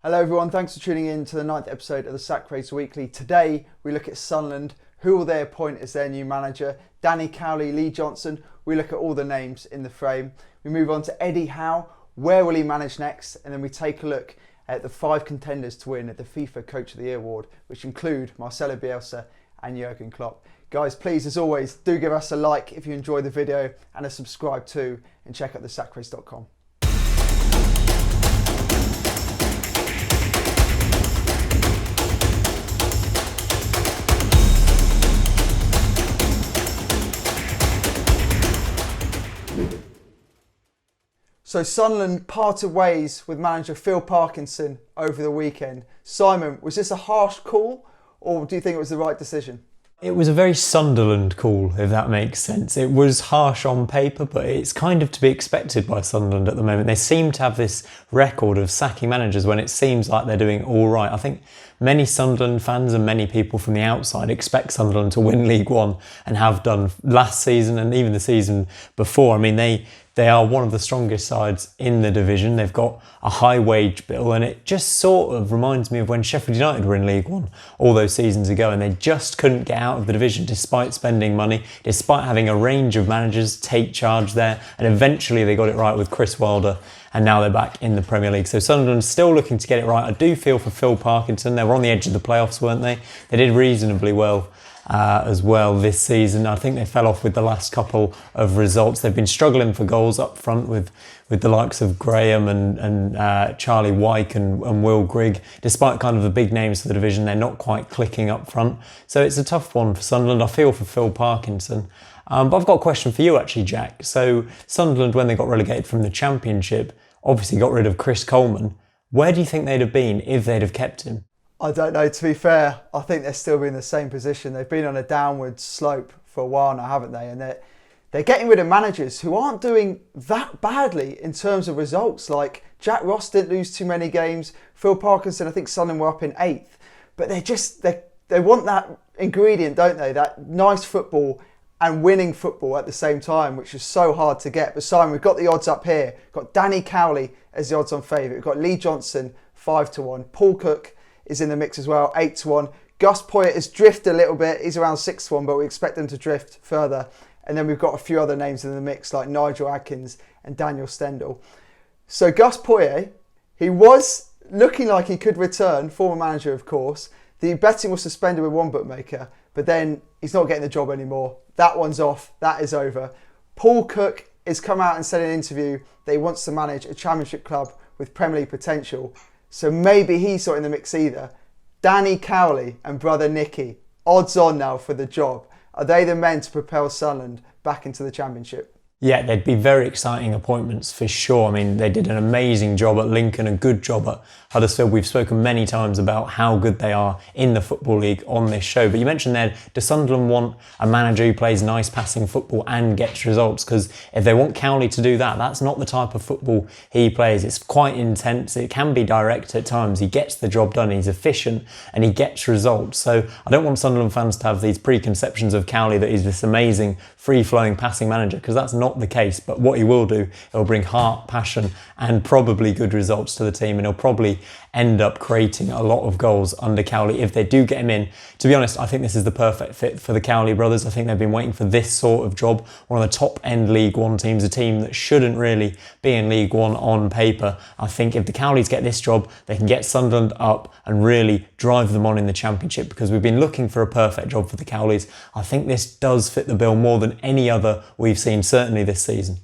Hello everyone, thanks for tuning in to the 9th episode of the Sack Race Weekly. Today we look at Sunderland, who will they appoint as their new manager, Danny Cowley, Lee Johnson. We look at all the names in the frame. We move on to Eddie Howe, where will he manage next? And then we take a look at the 5 contenders to win at the FIFA Coach of the Year award, which include Marcelo Bielsa and Jurgen Klopp. Guys, please, as always, do give us a like if you enjoyed the video and a subscribe too, and check out thesackrace.com. So Sunderland parted ways with manager Phil Parkinson over the weekend. Simon, was this a harsh call or do you think it was the right decision? It was a very Sunderland call, if that makes sense. It was harsh on paper, but it's kind of to be expected by Sunderland at the moment. They seem to have this record of sacking managers when it seems like they're doing all right. I think many Sunderland fans and many people from the outside expect Sunderland to win League One and have done last season and even the season before. I mean, they are one of the strongest sides in the division. They've got a high wage bill, and it just sort of reminds me of when Sheffield United were in League One all those seasons ago, and they just couldn't get out of the division despite spending money, despite having a range of managers take charge there, and eventually they got it right with Chris Wilder, and now they're back in the Premier League. So Sunderland's still looking to get it right. I do feel for Phil Parkinson. They were on the edge of the playoffs, weren't they? They did reasonably well as well this season. I think they fell off with the last couple of results. They've been struggling for goals up front with the likes of Graham and Charlie Wyke and Will Grigg. Despite kind of the big names for the division, they're not quite clicking up front. So it's a tough one for Sunderland. I feel for Phil Parkinson. But I've got a question for you actually, Jack. So Sunderland, when they got relegated from the Championship, obviously got rid of Chris Coleman. Where do you think they'd have been if they'd have kept him? I don't know, to be fair. I think they're still in the same position. They've been on a downward slope for a while now, haven't they? And they're getting rid of managers who aren't doing that badly in terms of results. Like Jack Ross didn't lose too many games. Phil Parkinson, I think Sunderland were up in 8th. But they want that ingredient, don't they? That nice football and winning football at the same time, which is so hard to get. But Simon, we've got the odds up here. We've got Danny Cowley as the odds-on favourite. We've got Lee Johnson, 5-1. Paul Cook is in the mix as well, 8-1. Gus Poyet has drifted a little bit. He's around 6-1, but we expect him to drift further. And then we've got a few other names in the mix like Nigel Adkins and Daniel Stendel. So Gus Poyet, he was looking like he could return, former manager of course. The betting was suspended with one bookmaker, but then he's not getting the job anymore. That one's off, that is over. Paul Cook has come out and said in an interview that he wants to manage a Championship club with Premier League potential. So maybe he's not in the mix either. Danny Cowley and brother Nicky, odds on now for the job. Are they the men to propel Sunderland back into the Championship? Yeah, they'd be very exciting appointments for sure. I mean, they did an amazing job at Lincoln, a good job at Huddersfield. We've spoken many times about how good they are in the Football League on this show. But you mentioned there, does Sunderland want a manager who plays nice passing football and gets results? Because if they want Cowley to do that, that's not the type of football he plays. It's quite intense. It can be direct at times. He gets the job done. He's efficient and he gets results. So I don't want Sunderland fans to have these preconceptions of Cowley that he's this amazing free-flowing passing manager, because that's not the case. But what he will do, he'll bring heart, passion and probably good results to the team, and he'll probably end up creating a lot of goals under Cowley if they do get him in. To be honest, I think this is the perfect fit for the Cowley brothers. I think they've been waiting for this sort of job. One of the top end League One teams, a team that shouldn't really be in League One on paper. I think if the Cowleys get this job, they can get Sunderland up and really drive them on in the Championship, because we've been looking for a perfect job for the Cowleys. I think this does fit the bill more than any other we've seen, certainly this season.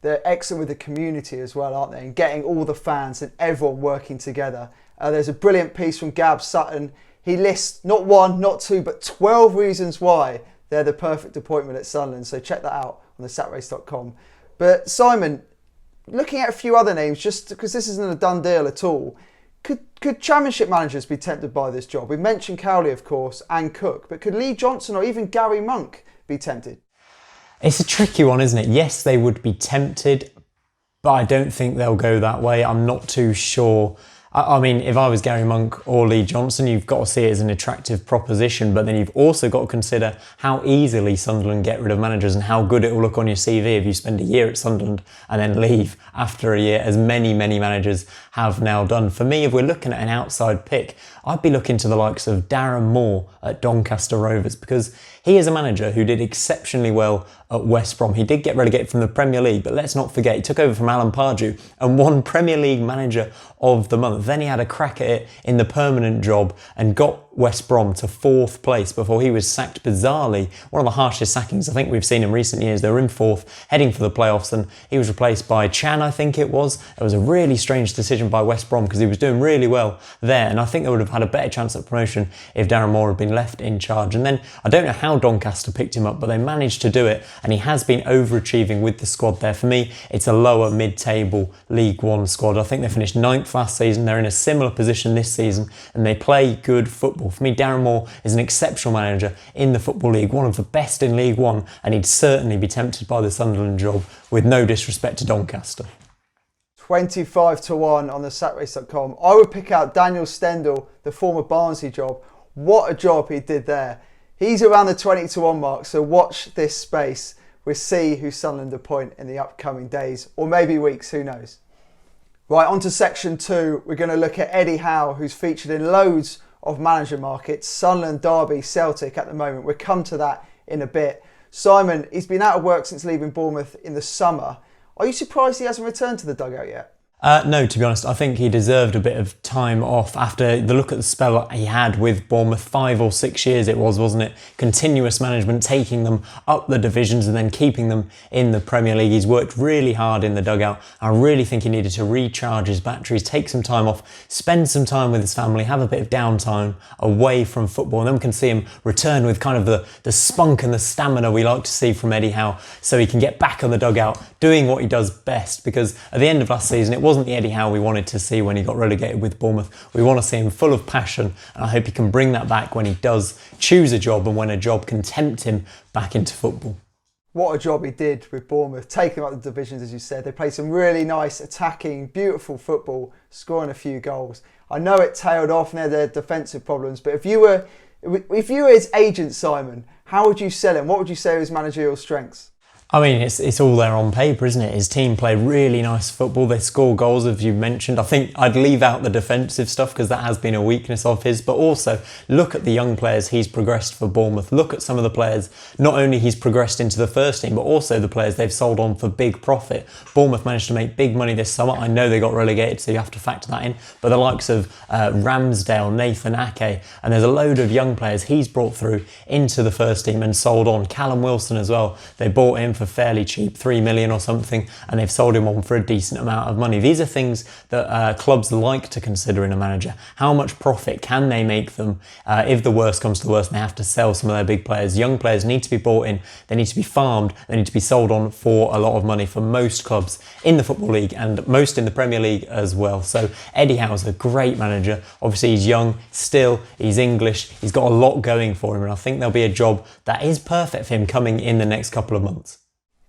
They're excellent with the community as well, aren't they? And getting all the fans and everyone working together. There's a brilliant piece from Gab Sutton. He lists not 1, not 2, but 12 reasons why they're the perfect appointment at Sunderland. So check that out on thesackrace.com. But Simon, looking at a few other names, just because this isn't a done deal at all, could Championship managers be tempted by this job? We mentioned Cowley, of course, and Cook, but could Lee Johnson or even Gary Monk be tempted? It's a tricky one, isn't it? Yes, they would be tempted, but I don't think they'll go that way. I'm not too sure I mean, if I was Gary Monk or Lee Johnson, you've got to see it as an attractive proposition, but then you've also got to consider how easily Sunderland get rid of managers and how good it will look on your CV if you spend a year at Sunderland and then leave after a year, as many managers have now done. For me, if we're looking at an outside pick, I'd be looking to the likes of Darren Moore at Doncaster Rovers, because he is a manager who did exceptionally well at West Brom. He did get relegated from the Premier League, but let's not forget, he took over from Alan Pardew and won Premier League Manager of the Month. Then he had a crack at it in the permanent job and got West Brom to 4th place before he was sacked, bizarrely. One of the harshest sackings I think we've seen in recent years. They were in 4th, heading for the playoffs, and he was replaced by Chan, I think it was. It was a really strange decision by West Brom because he was doing really well there, and I think they would have had a better chance at promotion if Darren Moore had been left in charge. And then I don't know how Doncaster picked him up, but they managed to do it, and he has been overachieving with the squad there. For me, it's a lower mid-table League One squad. I think they finished 9th last season. They're in a similar position this season, and they play good football. For me, Darren Moore is an exceptional manager in the Football League, one of the best in League One, and he'd certainly be tempted by the Sunderland job, with no disrespect to Doncaster. 25-1 on the satrace.com. I would pick out Daniel Stendel, the former Barnsley job. What a job he did there. He's around the 20-1 mark, so watch this space. We'll see who Sunderland appoint in the upcoming days, or maybe weeks, who knows. Right, on to section 2. We're going to look at Eddie Howe, who's featured in loads of manager markets. Sunderland, Derby, Celtic at the moment. We'll come to that in a bit. Simon, he's been out of work since leaving Bournemouth in the summer. Are you surprised he hasn't returned to the dugout yet? No, to be honest, I think he deserved a bit of time off after the look at the spell he had with Bournemouth. 5 or 6 years it was, wasn't it? Continuous management, taking them up the divisions and then keeping them in the Premier League. He's worked really hard in the dugout. I really think he needed to recharge his batteries, take some time off, spend some time with his family, have a bit of downtime away from football, and then we can see him return with kind of the spunk and the stamina we like to see from Eddie Howe, so he can get back on the dugout doing what he does best. Because at the end of last season, it wasn't the Eddie Howe we wanted to see when he got relegated with Bournemouth. We want to see him full of passion, and I hope he can bring that back when he does choose a job and when a job can tempt him back into football. What a job he did with Bournemouth, taking them up the divisions, as you said. They played some really nice, attacking, beautiful football, scoring a few goals. I know it tailed off near their defensive problems, but if you were his agent, Simon, how would you sell him? What would you say are his managerial strengths? I mean, it's all there on paper, isn't it? His team play really nice football. They score goals, as you mentioned. I think I'd leave out the defensive stuff because that has been a weakness of his. But also, look at the young players he's progressed for Bournemouth. Look at some of the players, not only he's progressed into the first team, but also the players they've sold on for big profit. Bournemouth managed to make big money this summer. I know they got relegated, so you have to factor that in. But the likes of Ramsdale, Nathan Ake, and there's a load of young players he's brought through into the first team and sold on. Callum Wilson as well. They bought him for fairly cheap, 3 million or something, and they've sold him on for a decent amount of money. These are things that clubs like to consider in a manager. How much profit can they make them if the worst comes to the worst and they have to sell some of their big players? Young players need to be bought in, they need to be farmed, they need to be sold on for a lot of money for most clubs in the Football League and most in the Premier League as well. So Eddie Howe's a great manager. Obviously he's young still, he's English, he's got a lot going for him, and I think there'll be a job that is perfect for him coming in the next couple of months.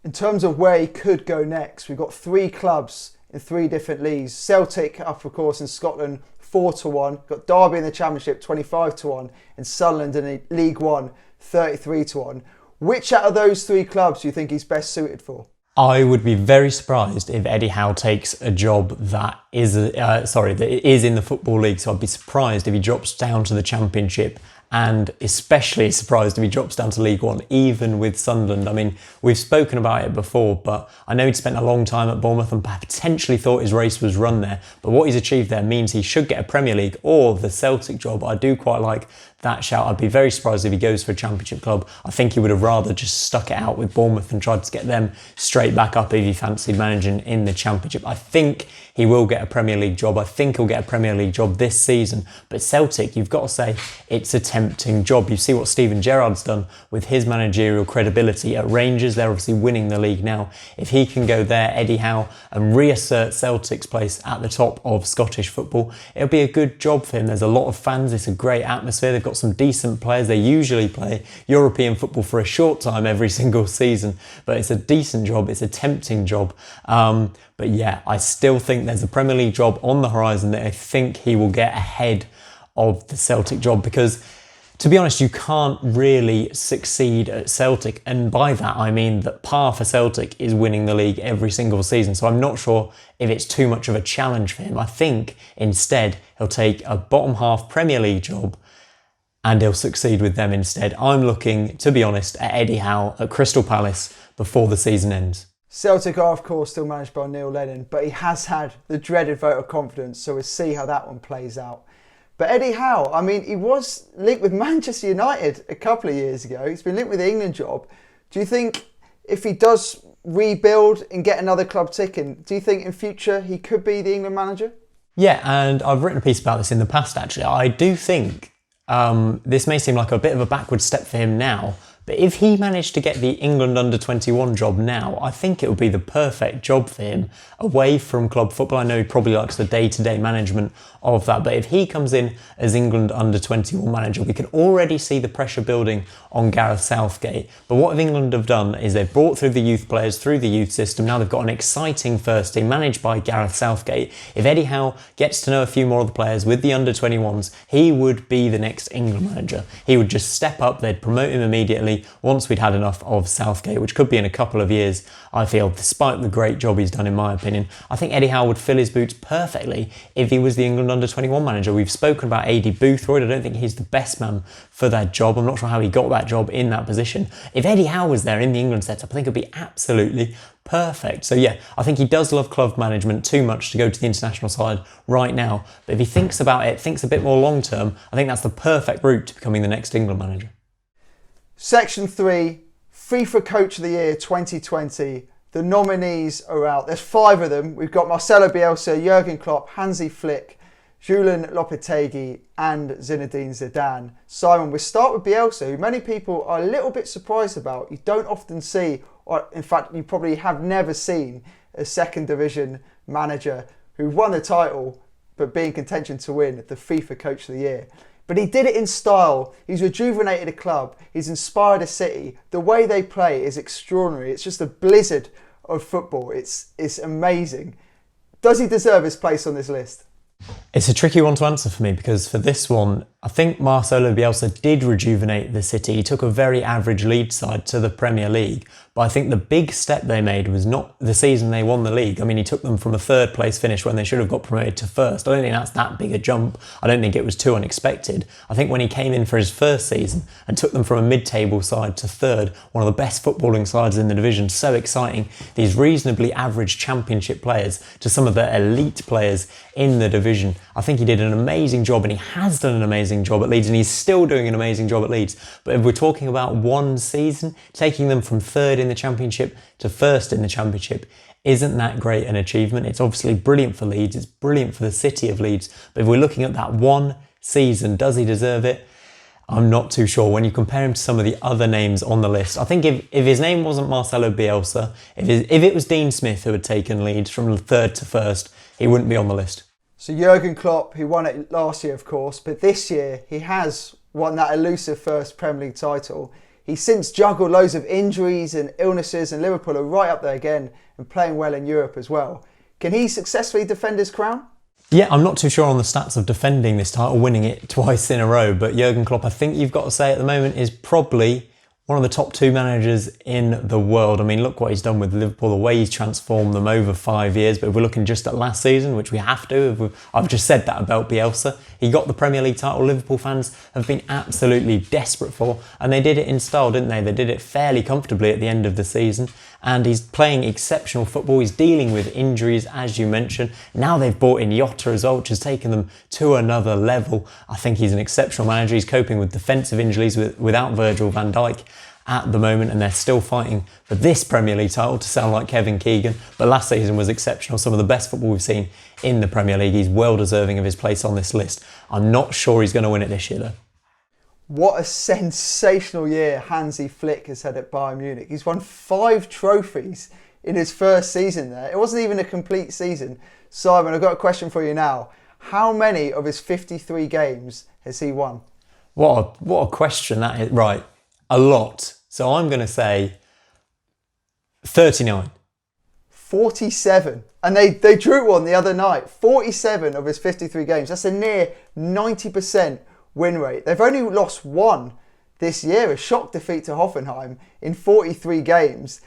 In terms of where he could go next, we've got 3 clubs in 3 different leagues. Celtic up, of course, in Scotland, 4-1. Got Derby in the Championship, 25-1. And Sunderland in League One, 33-1. Which out of those 3 clubs do you think he's best suited for? I would be very surprised if Eddie Howe takes a job that is in the Football League. So I'd be surprised if he drops down to the Championship, and especially surprised if he drops down to League One, even with Sunderland. I mean, we've spoken about it before, but I know he'd spent a long time at Bournemouth and potentially thought his race was run there. But what he's achieved there means he should get a Premier League or the Celtic job. I do quite like that shout. I'd be very surprised if he goes for a Championship club. I think he would have rather just stuck it out with Bournemouth and tried to get them straight back up if he fancied managing in the Championship. I think he will get a Premier League job. I think he'll get a Premier League job this season. But Celtic, you've got to say, it's a tempting job. You see what Steven Gerrard's done with his managerial credibility at Rangers. They're obviously winning the league now. If he can go there, Eddie Howe, and reassert Celtic's place at the top of Scottish football, it'll be a good job for him. There's a lot of fans. It's a great atmosphere. They've got got some decent players. They usually play European football for a short time every single season, but it's a decent job. It's a tempting job. But yeah, I still think there's a Premier League job on the horizon that I think he will get ahead of the Celtic job, because to be honest, you can't really succeed at Celtic, and by that I mean that par for Celtic is winning the league every single season, so I'm not sure if it's too much of a challenge for him. I think instead he'll take a bottom half Premier League job and he'll succeed with them instead. I'm looking, to be honest, at Eddie Howe at Crystal Palace before the season ends. Celtic are of course still managed by Neil Lennon, but he has had the dreaded vote of confidence, so we'll see how that one plays out. But Eddie Howe, I mean, he was linked with Manchester United a couple of years ago. He's been linked with the England job. Do you think if he does rebuild and get another club ticking, do you think in future he could be the England manager? Yeah, and I've written a piece about this in the past actually. I do think this may seem like a bit of a backward step for him now, but if he managed to get the England under-21 job now, I think it would be the perfect job for him away from club football. I know he probably likes the day-to-day management of that, but if he comes in as England under-21 manager, we can already see the pressure building on Gareth Southgate. But what England have done is they've brought through the youth players through the youth system. Now they've got an exciting first team managed by Gareth Southgate. If Eddie Howe gets to know a few more of the players with the under-21s, he would be the next England manager. He would just step up, they'd promote him immediately once we'd had enough of Southgate, which could be in a couple of years, I feel, despite the great job he's done in my opinion. I think Eddie Howe would fill his boots perfectly if he was the England under-21 manager. We've spoken about AD Boothroyd. I don't think he's the best man for that job. I'm not sure how he got that job in that position. If Eddie Howe was there in the England setup, I think it'd be absolutely perfect. So yeah, I think he does love club management too much to go to the international side right now. But if he thinks about it, thinks a bit more long term, I think that's the perfect route to becoming the next England manager. Section 3, FIFA Coach of the Year 2020. The nominees are out. There's 5 of them. We've got Marcelo Bielsa, Jurgen Klopp, Hansi Flick, Julian Lopetegui and Zinedine Zidane. Simon, we'll start with Bielsa, who many people are a little bit surprised about. You don't often see, or in fact you probably have never seen, a second division manager who won the title but be in contention to win the FIFA Coach of the Year. But he did it in style. He's rejuvenated a club. He's inspired a city. The way they play is extraordinary. It's just a blizzard of football. It's amazing. Does he deserve his place on this list? It's a tricky one to answer for me, because for this one, I think Marcelo Bielsa did rejuvenate the city. He took a very average Leeds side to the Premier League, but I think the big step they made was not the season they won the league. I mean, he took them from a 3rd place finish when they should have got promoted to 1st. I don't think that's that big a jump. I don't think it was too unexpected. I think when he came in for his first season and took them from a mid-table side to 3rd, one of the best footballing sides in the division, so exciting, these reasonably average championship players to some of the elite players in the division. I think he did an amazing job, and he has done an amazing job at Leeds, and he's still doing an amazing job at Leeds. But if we're talking about one season, taking them from 3rd in the Championship to 1st in the Championship, isn't that great an achievement? It's obviously brilliant for Leeds, it's brilliant for the city of Leeds, but if we're looking at that one season, does he deserve it? I'm not too sure. When you compare him to some of the other names on the list, I think if his name wasn't Marcelo Bielsa, if it was Dean Smith who had taken Leeds from 3rd to 1st, he wouldn't be on the list. So Jurgen Klopp, who won it last year, of course, but this year he has won that elusive first Premier League title. He's since juggled loads of injuries and illnesses, and Liverpool are right up there again and playing well in Europe as well. Can he successfully defend his crown? Yeah, I'm not too sure on the stats of defending this title, winning it twice in a row, but Jurgen Klopp, I think you've got to say at the moment, is probably one of the top 2 managers in the world. I mean, look what he's done with Liverpool, the way he's transformed them over 5 years. But if we're looking just at last season, which we have to, I've just said that about Bielsa. He got the Premier League title Liverpool fans have been absolutely desperate for, and they did it in style, didn't they? They did it fairly comfortably at the end of the season, and he's playing exceptional football. He's dealing with injuries, as you mentioned. Now they've brought in Jota as well, which has taken them to another level. I think he's an exceptional manager. He's coping with defensive injuries without Virgil van Dijk at the moment, and they're still fighting for this Premier League title, to sound like Kevin Keegan. But last season was exceptional. Some of the best football we've seen in the Premier League. He's well deserving of his place on this list. I'm not sure he's going to win it this year though. What a sensational year Hansi Flick has had at Bayern Munich. He's won 5 trophies in his first season there. It wasn't even a complete season. Simon, I've got a question for you now. How many of his 53 games has he won? What a question that is. Right, a lot. So I'm going to say 39. 47. And they drew one the other night. 47 of his 53 games. That's a near 90% win rate. They've only lost one this year, a shock defeat to Hoffenheim in 43 games.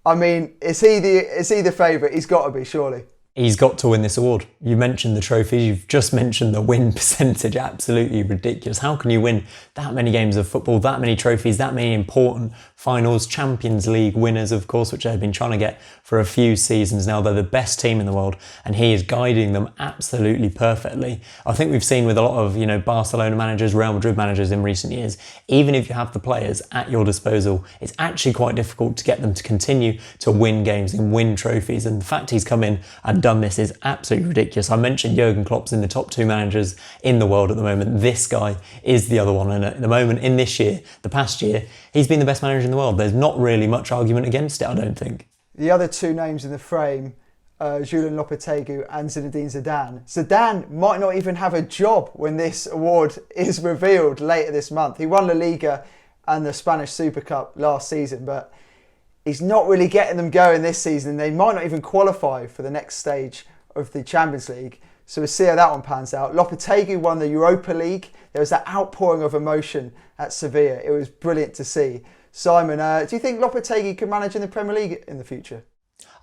I mean, is he the favourite? He's got to be, surely. He's got to win this award. You mentioned the trophies, you've just mentioned the win percentage, absolutely ridiculous. How can you win that many games of football, that many trophies, that many important finals, Champions League winners, of course, which they've been trying to get for a few seasons now. They're the best team in the world and he is guiding them absolutely perfectly. I think we've seen with a lot of, Barcelona managers, Real Madrid managers in recent years, even if you have the players at your disposal, it's actually quite difficult to get them to continue to win games and win trophies. And the fact he's come in and done this is absolutely ridiculous. I mentioned Jurgen Klopp's in the top 2 managers in the world at the moment. This guy is the other one. And at the moment, in this year, the past year, he's been the best manager in the world. There's not really much argument against it, I don't think. The other 2 names in the frame, Julian Lopetegui and Zinedine Zidane. Zidane might not even have a job when this award is revealed later this month. He won La Liga and the Spanish Super Cup last season, but he's not really getting them going this season. They might not even qualify for the next stage of the Champions League. So we'll see how that one pans out. Lopetegui won the Europa League. There was that outpouring of emotion at Sevilla. It was brilliant to see. Simon, do you think Lopetegui can manage in the Premier League in the future?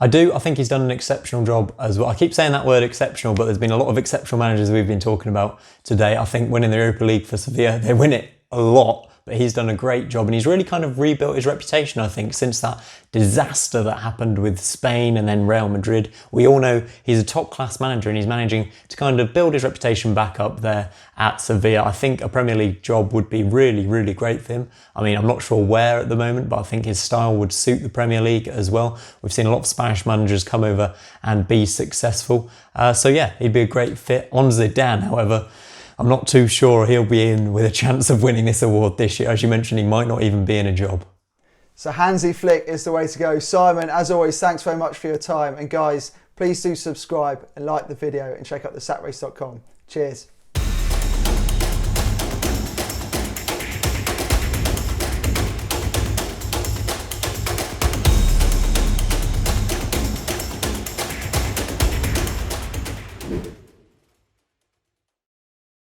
I do. I think he's done an exceptional job as well. I keep saying that word exceptional, but there's been a lot of exceptional managers we've been talking about today. I think winning the Europa League for Sevilla, they win it a lot. But he's done a great job and he's really kind of rebuilt his reputation, I think, since that disaster that happened with Spain and then Real Madrid. We all know he's a top-class manager and he's managing to kind of build his reputation back up there at Sevilla. I think a Premier League job would be really, really great for him. I mean, I'm not sure where at the moment, but I think his style would suit the Premier League as well. We've seen a lot of Spanish managers come over and be successful. So yeah, he'd be a great fit. On Zidane, however, I'm not too sure he'll be in with a chance of winning this award this year. As you mentioned, he might not even be in a job. So Hansi Flick is the way to go. Simon, as always, thanks very much for your time. And guys, please do subscribe and like the video and check out thesatrace.com. Cheers.